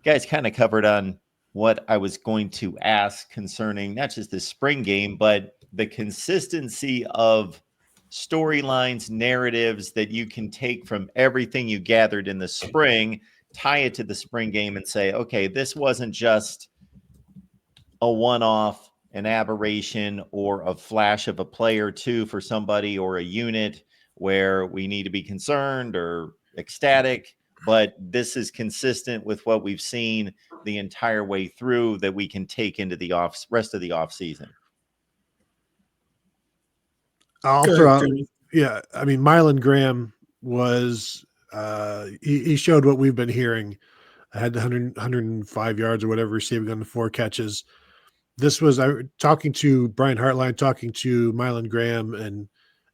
guys kind of covered on what I was going to ask concerning not just the spring game, but the consistency of storylines, narratives that you can take from everything you gathered in the spring, tie it to the spring game and say, okay, this wasn't just a one-off, an aberration, or a flash of a play or two for somebody or a unit where we need to be concerned or ecstatic, but this is consistent with what we've seen the entire way through that we can take into the rest of the off season. I'll throw out, yeah. I mean, Mylan Graham was he showed what we've been hearing. I had 105 yards or whatever receiving on the 4 catches. This was talking to Brian Hartline, talking to Mylan Graham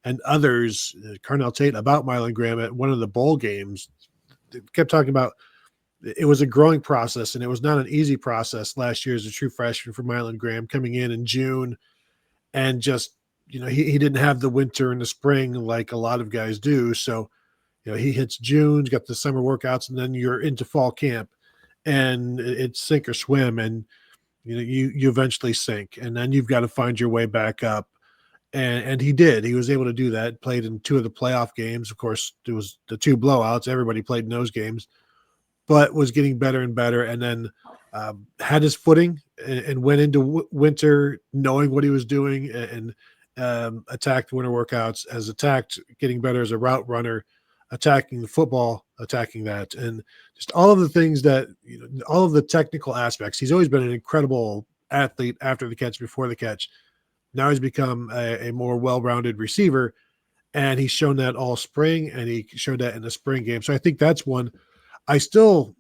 and others, Carnell Tate, about Mylan Graham at one of the bowl games. They kept talking about it was a growing process, and it was not an easy process last year as a true freshman for Mylan Graham coming in June, and just he didn't have the winter and the spring like a lot of guys do. So he hits June, got the summer workouts, and then you're into fall camp, and it's sink or swim, and you eventually sink, and then you've got to find your way back up. And he did. He was able to do that. Played in 2 of the playoff games. Of course, there was the 2 blowouts. Everybody played in those games, but was getting better and better. And then had his footing and went into winter knowing what he was doing, and attacked winter workouts, as attacked getting better as a route runner, attacking the football, attacking that, and just all of the things that, all of the technical aspects. He's always been an incredible athlete after the catch, before the catch. Now he's become a more well-rounded receiver, and he's shown that all spring, and he showed that in the spring game. So I think that's one. I still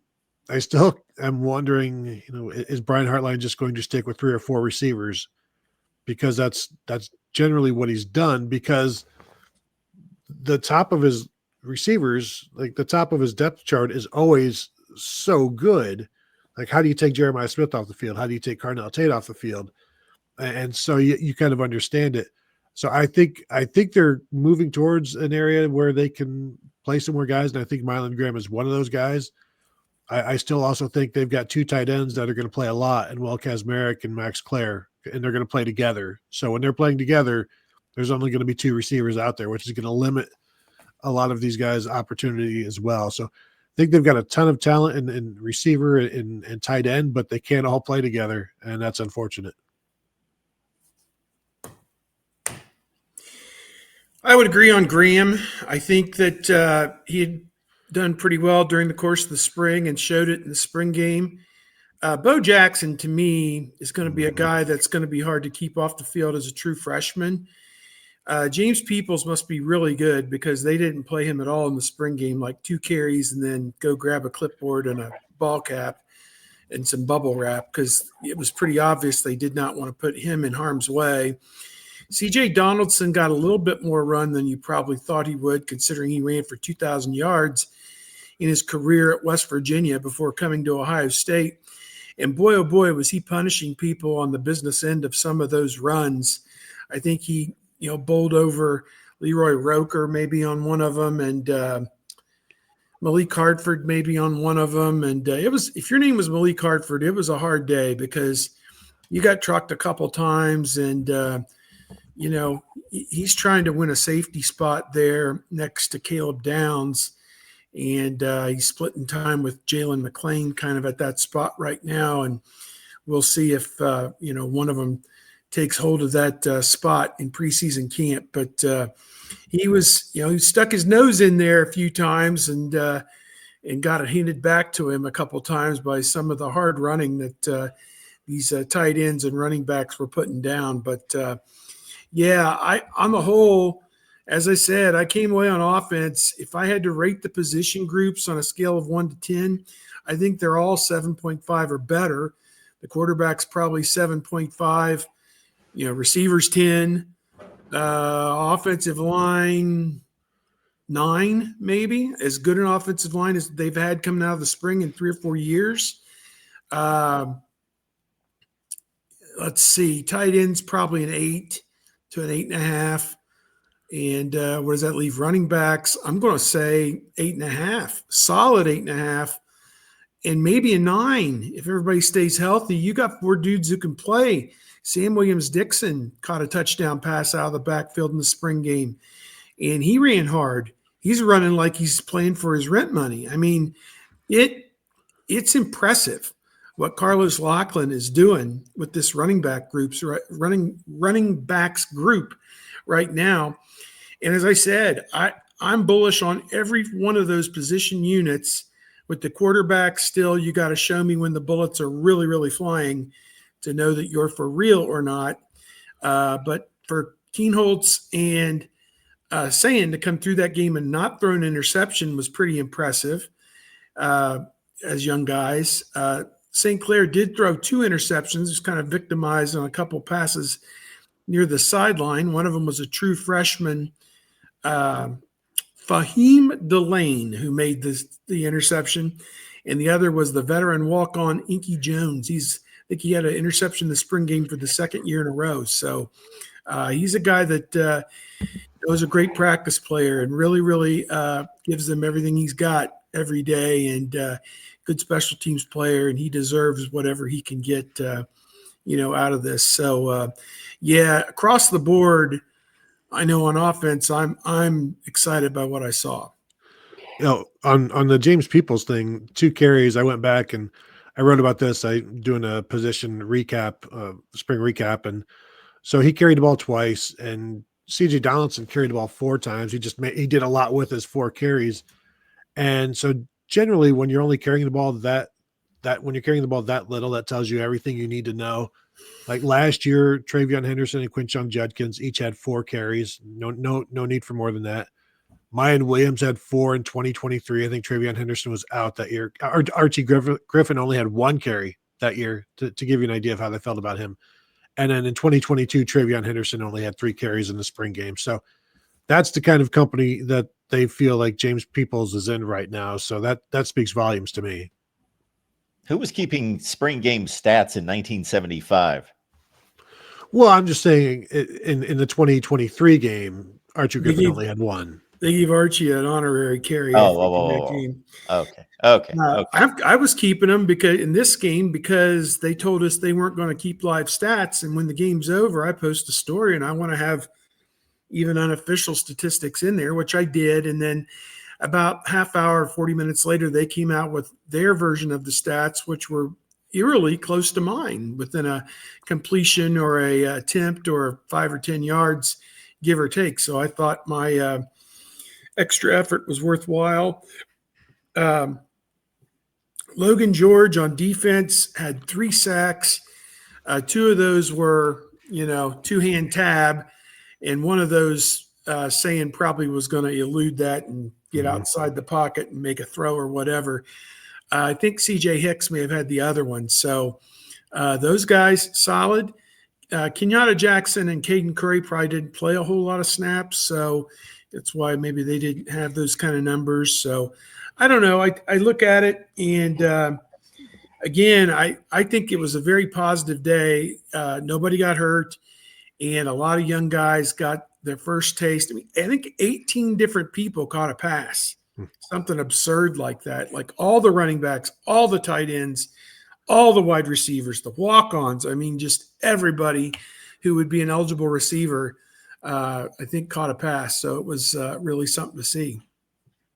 am wondering, is Brian Hartline just going to stick with 3 or 4 receivers? Because that's generally what he's done, because the top of his receivers, like the top of his depth chart, is always so good. Like, how do you take Jeremiah Smith off the field? How do you take Carnell Tate off the field? And so you kind of understand it. So I think they're moving towards an area where they can play some more guys, and I think Mylan Graham is one of those guys. I still also think they've got 2 tight ends that are going to play a lot, and Will Kazmarek and Max Clare, and they're going to play together. So when they're playing together, there's only going to be 2 receivers out there, which is going to limit a lot of these guys' opportunity as well. So I think they've got a ton of talent in receiver and tight end, but they can't all play together, and that's unfortunate. I would agree on Graham. I think that he had done pretty well during the course of the spring and showed it in the spring game. Bo Jackson, to me, is going to be a guy that's going to be hard to keep off the field as a true freshman. James Peoples must be really good, because they didn't play him at all in the spring game, like 2 carries and then go grab a clipboard and a ball cap and some bubble wrap, because it was pretty obvious they did not want to put him in harm's way. C.J. Donaldson got a little bit more run than you probably thought he would, considering he ran for 2,000 yards in his career at West Virginia before coming to Ohio State. And boy, oh boy, was he punishing people on the business end of some of those runs. I think he, bowled over Leroy Roker maybe on one of them, and Malik Hartford maybe on one of them. And it was, if your name was Malik Hartford, it was a hard day, because you got trucked a couple times, and he's trying to win a safety spot there next to Caleb Downs, and he's splitting time with Jalen McClain kind of at that spot right now, and we'll see if one of them takes hold of that spot in preseason camp. But he was, he stuck his nose in there a few times, and got it handed back to him a couple times by some of the hard running that these tight ends and running backs were putting down. But on the whole, as I said, I came away on offense. If I had to rate the position groups on a scale of 1 to 10, I think they're all 7.5 or better. The quarterback's probably 7.5, receivers 10, offensive line 9, maybe, as good an offensive line as they've had coming out of the spring in 3 or 4 years. Let's see, tight ends probably an 8 to an 8.5. And what does that leave? Running backs, I'm going to say 8.5, solid 8.5. and maybe a 9 if everybody stays healthy. You got 4 dudes who can play. Sam Williams-Dixon caught a touchdown pass out of the backfield in the spring game, and he ran hard. He's running like he's playing for his rent money. I mean, it's impressive what Carlos Lachlan is doing with this running backs group right now. And as I said, I'm bullish on every one of those position units. With the quarterback still, you got to show me when the bullets are really, really flying to know that you're for real or not. But for Keenholz and Sayin to come through that game and not throw an interception was pretty impressive as young guys. St. Clair did throw 2 interceptions, was kind of victimized on a couple passes near the sideline. One of them was a true freshman, Fahim Delane, who made the interception, and the other was the veteran walk-on Inky Jones. I think he had an interception in the spring game for the 2nd year in a row. So he's a guy that was a great practice player and really, really gives them everything he's got every day, and good special teams player, and he deserves whatever he can get, out of this. So, across the board, I know on offense, I'm excited by what I saw. On the James Peoples thing, 2 carries. I went back and I wrote about this. I'm doing a position recap, spring recap, and so he carried the ball twice, and CJ Donaldson carried the ball 4 times. He did a lot with his 4 carries, and so generally, when you're only carrying the ball when you're carrying the ball that little, that tells you everything you need to know. Like last year, Travion Henderson and Quinshon Judkins each had 4 carries. No need for more than that. Mayan Williams had 4 in 2023. I think Travion Henderson was out that year. Archie Griffin only had 1 carry that year to give you an idea of how they felt about him. And then in 2022, Travion Henderson only had 3 carries in the spring game. So that's the kind of company that they feel like James Peoples is in right now. So that speaks volumes to me. Who was keeping spring game stats in 1975? Well, I'm just saying in the 2023 game, Archie Griffin only had 1. They gave Archie an honorary carry. Okay. I was keeping them in this game because they told us they weren't going to keep live stats. And when the game's over, I post a story and I want to have even unofficial statistics in there, which I did. And then about half hour, 40 minutes later, they came out with their version of the stats, which were eerily close to mine, within a completion or a attempt or 5 or 10 yards, give or take. So I thought my extra effort was worthwhile. Logan George on defense had 3 sacks. 2 of those were, 2-hand tab, and one of those Sayin probably was going to elude that and get outside the pocket and make a throw or whatever. I think CJ Hicks may have had the other one. So those guys, solid. Kenyatta Jackson and Caden Curry probably didn't play a whole lot of snaps, so that's why maybe they didn't have those kind of numbers. So I don't know. I look at it, and again, I think it was a very positive day. Nobody got hurt, and a lot of young guys got their first taste. I think 18 different people caught a pass, something absurd like that. Like all the running backs, all the tight ends, all the wide receivers, the walk-ons. I mean, just everybody who would be an eligible receiver, I think, caught a pass. So it was really something to see.